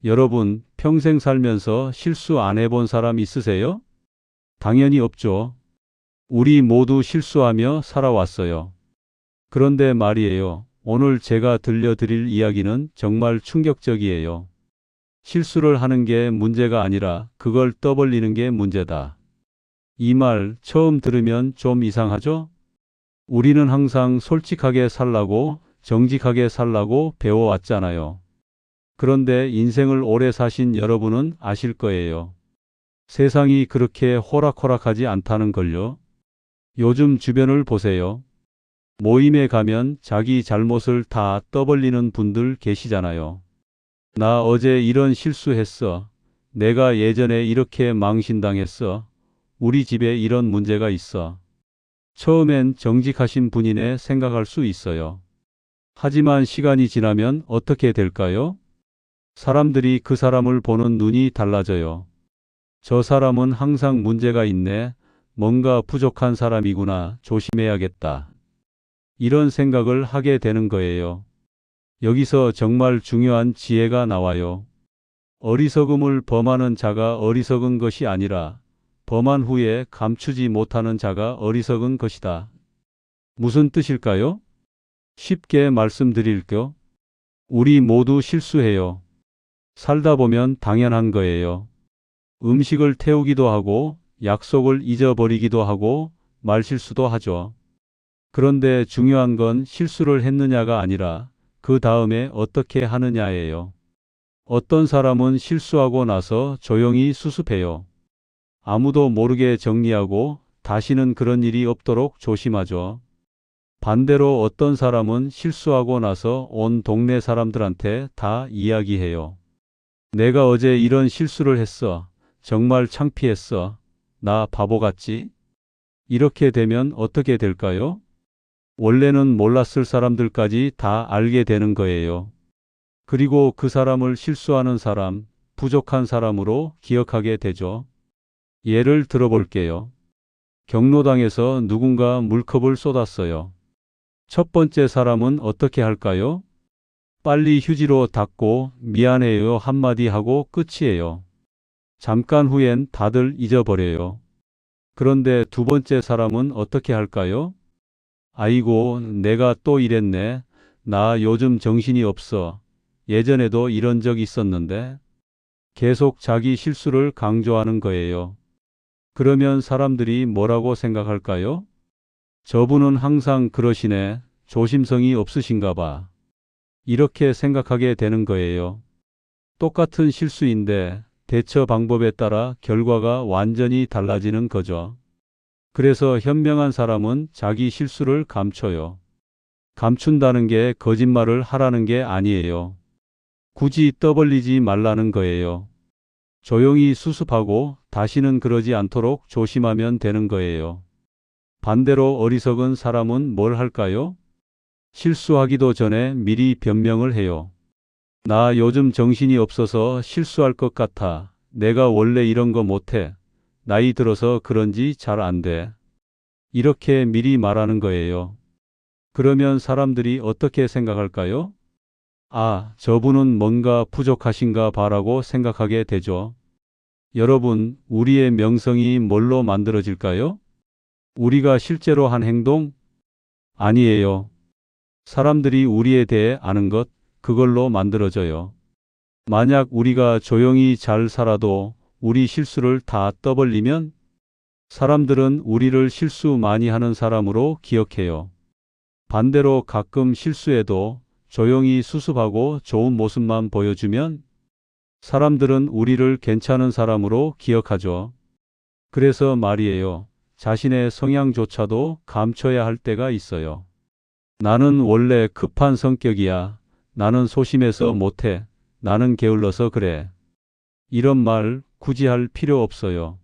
여러분, 평생 살면서 실수 안 해본 사람 있으세요? 당연히 없죠. 우리 모두 실수하며 살아왔어요. 그런데 말이에요. 오늘 제가 들려드릴 이야기는 정말 충격적이에요. 실수를 하는 게 문제가 아니라 그걸 떠벌리는 게 문제다. 이 말 처음 들으면 좀 이상하죠? 우리는 항상 솔직하게 살라고, 정직하게 살라고 배워왔잖아요. 그런데 인생을 오래 사신 여러분은 아실 거예요. 세상이 그렇게 호락호락하지 않다는 걸요. 요즘 주변을 보세요. 모임에 가면 자기 잘못을 다 떠벌리는 분들 계시잖아요. 나 어제 이런 실수했어. 내가 예전에 이렇게 망신당했어. 우리 집에 이런 문제가 있어. 처음엔 정직하신 분이네 생각할 수 있어요. 하지만 시간이 지나면 어떻게 될까요? 사람들이 그 사람을 보는 눈이 달라져요. 저 사람은 항상 문제가 있네. 뭔가 부족한 사람이구나. 조심해야겠다. 이런 생각을 하게 되는 거예요. 여기서 정말 중요한 지혜가 나와요. 어리석음을 범하는 자가 어리석은 것이 아니라 범한 후에 감추지 못하는 자가 어리석은 것이다. 무슨 뜻일까요? 쉽게 말씀드릴게요. 우리 모두 실수해요. 살다 보면 당연한 거예요. 음식을 태우기도 하고 약속을 잊어버리기도 하고 말실수도 하죠. 그런데 중요한 건 실수를 했느냐가 아니라 그 다음에 어떻게 하느냐예요. 어떤 사람은 실수하고 나서 조용히 수습해요. 아무도 모르게 정리하고 다시는 그런 일이 없도록 조심하죠. 반대로 어떤 사람은 실수하고 나서 온 동네 사람들한테 다 이야기해요. 내가 어제 이런 실수를 했어. 정말 창피했어. 나 바보 같지? 이렇게 되면 어떻게 될까요? 원래는 몰랐을 사람들까지 다 알게 되는 거예요. 그리고 그 사람을 실수하는 사람, 부족한 사람으로 기억하게 되죠. 예를 들어볼게요. 경로당에서 누군가 물컵을 쏟았어요. 첫 번째 사람은 어떻게 할까요? 빨리 휴지로 닦고 미안해요 한마디 하고 끝이에요. 잠깐 후엔 다들 잊어버려요. 그런데 두 번째 사람은 어떻게 할까요? 아이고, 내가 또 이랬네. 나 요즘 정신이 없어. 예전에도 이런 적 있었는데. 계속 자기 실수를 강조하는 거예요. 그러면 사람들이 뭐라고 생각할까요? 저분은 항상 그러시네. 조심성이 없으신가 봐. 이렇게 생각하게 되는 거예요. 똑같은 실수인데 대처 방법에 따라 결과가 완전히 달라지는 거죠. 그래서 현명한 사람은 자기 실수를 감춰요. 감춘다는 게 거짓말을 하라는 게 아니에요. 굳이 떠벌리지 말라는 거예요. 조용히 수습하고 다시는 그러지 않도록 조심하면 되는 거예요. 반대로 어리석은 사람은 뭘 할까요? 실수하기도 전에 미리 변명을 해요. 나 요즘 정신이 없어서 실수할 것 같아. 내가 원래 이런 거 못해. 나이 들어서 그런지 잘 안 돼. 이렇게 미리 말하는 거예요. 그러면 사람들이 어떻게 생각할까요? 아, 저분은 뭔가 부족하신가 봐라고 생각하게 되죠. 여러분, 우리의 명성이 뭘로 만들어질까요? 우리가 실제로 한 행동? 아니에요. 사람들이 우리에 대해 아는 것, 그걸로 만들어져요. 만약 우리가 조용히 잘 살아도 우리 실수를 다 떠벌리면 사람들은 우리를 실수 많이 하는 사람으로 기억해요. 반대로 가끔 실수해도 조용히 수습하고 좋은 모습만 보여주면 사람들은 우리를 괜찮은 사람으로 기억하죠. 그래서 말이에요. 자신의 성향조차도 감춰야 할 때가 있어요. 나는 원래 급한 성격이야. 나는 소심해서 못해. 나는 게을러서 그래. 이런 말 굳이 할 필요 없어요.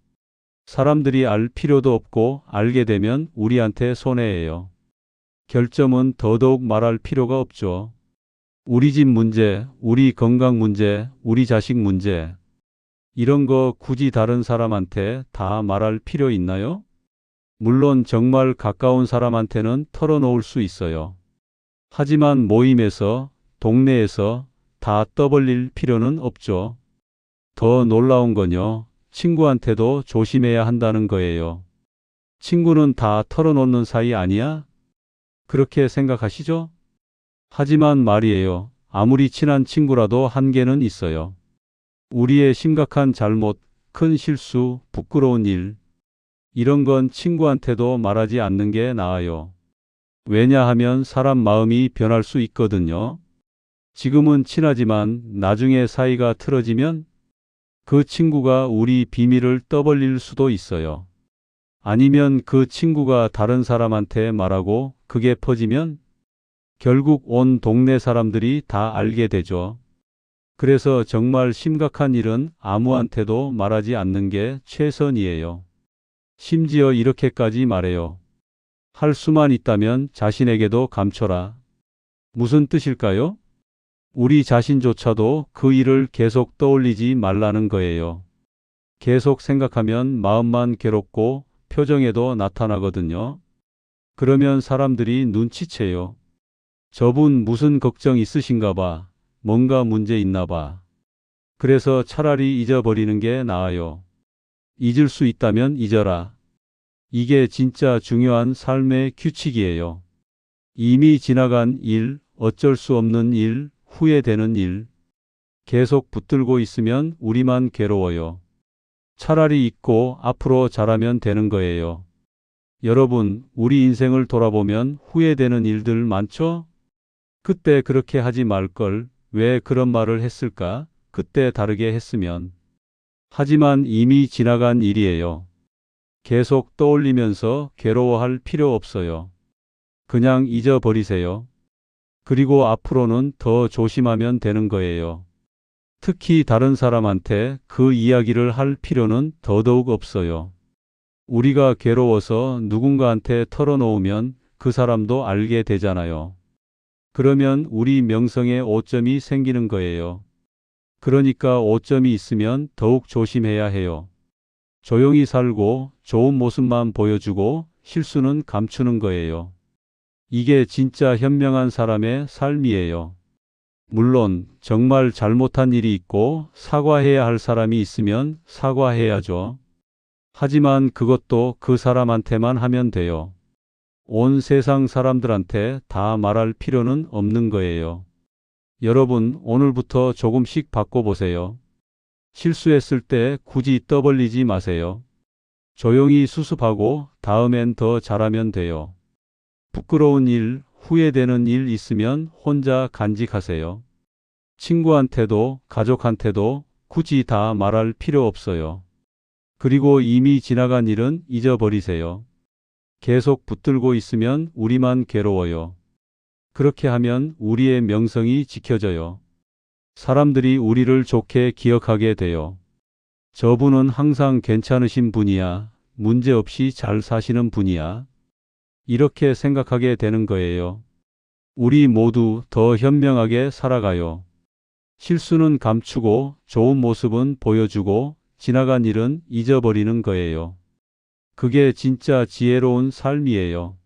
사람들이 알 필요도 없고 알게 되면 우리한테 손해예요. 결점은 더더욱 말할 필요가 없죠. 우리 집 문제, 우리 건강 문제, 우리 자식 문제. 이런 거 굳이 다른 사람한테 다 말할 필요 있나요? 물론 정말 가까운 사람한테는 털어놓을 수 있어요. 하지만 모임에서, 동네에서, 다 떠벌릴 필요는 없죠. 더 놀라운 건요. 친구한테도 조심해야 한다는 거예요. 친구는 다 털어놓는 사이 아니야? 그렇게 생각하시죠? 하지만 말이에요. 아무리 친한 친구라도 한계는 있어요. 우리의 심각한 잘못, 큰 실수, 부끄러운 일, 이런 건 친구한테도 말하지 않는 게 나아요. 왜냐하면 사람 마음이 변할 수 있거든요. 지금은 친하지만 나중에 사이가 틀어지면 그 친구가 우리 비밀을 떠벌릴 수도 있어요. 아니면 그 친구가 다른 사람한테 말하고 그게 퍼지면 결국 온 동네 사람들이 다 알게 되죠. 그래서 정말 심각한 일은 아무한테도 말하지 않는 게 최선이에요. 심지어 이렇게까지 말해요. 할 수만 있다면 자신에게도 감춰라. 무슨 뜻일까요? 우리 자신조차도 그 일을 계속 떠올리지 말라는 거예요. 계속 생각하면 마음만 괴롭고 표정에도 나타나거든요. 그러면 사람들이 눈치채요. 저분 무슨 걱정 있으신가 봐. 뭔가 문제 있나 봐. 그래서 차라리 잊어버리는 게 나아요. 잊을 수 있다면 잊어라. 이게 진짜 중요한 삶의 규칙이에요. 이미 지나간 일, 어쩔 수 없는 일, 후회되는 일. 계속 붙들고 있으면 우리만 괴로워요. 차라리 잊고 앞으로 잘하면 되는 거예요. 여러분, 우리 인생을 돌아보면 후회되는 일들 많죠? 그때 그렇게 하지 말걸. 왜 그런 말을 했을까? 그때 다르게 했으면. 하지만 이미 지나간 일이에요. 계속 떠올리면서 괴로워할 필요 없어요. 그냥 잊어버리세요. 그리고 앞으로는 더 조심하면 되는 거예요. 특히 다른 사람한테 그 이야기를 할 필요는 더더욱 없어요. 우리가 괴로워서 누군가한테 털어놓으면 그 사람도 알게 되잖아요. 그러면 우리 명성에 오점이 생기는 거예요. 그러니까 오점이 있으면 더욱 조심해야 해요. 조용히 살고 좋은 모습만 보여주고 실수는 감추는 거예요. 이게 진짜 현명한 사람의 삶이에요. 물론 정말 잘못한 일이 있고 사과해야 할 사람이 있으면 사과해야죠. 하지만 그것도 그 사람한테만 하면 돼요. 온 세상 사람들한테 다 말할 필요는 없는 거예요. 여러분, 오늘부터 조금씩 바꿔보세요. 실수했을 때 굳이 떠벌리지 마세요. 조용히 수습하고 다음엔 더 잘하면 돼요. 부끄러운 일, 후회되는 일 있으면 혼자 간직하세요. 친구한테도 가족한테도 굳이 다 말할 필요 없어요. 그리고 이미 지나간 일은 잊어버리세요. 계속 붙들고 있으면 우리만 괴로워요. 그렇게 하면 우리의 명성이 지켜져요. 사람들이 우리를 좋게 기억하게 돼요. 저분은 항상 괜찮으신 분이야. 문제없이 잘 사시는 분이야. 이렇게 생각하게 되는 거예요. 우리 모두 더 현명하게 살아가요. 실수는 감추고 좋은 모습은 보여주고 지나간 일은 잊어버리는 거예요. 그게 진짜 지혜로운 삶이에요.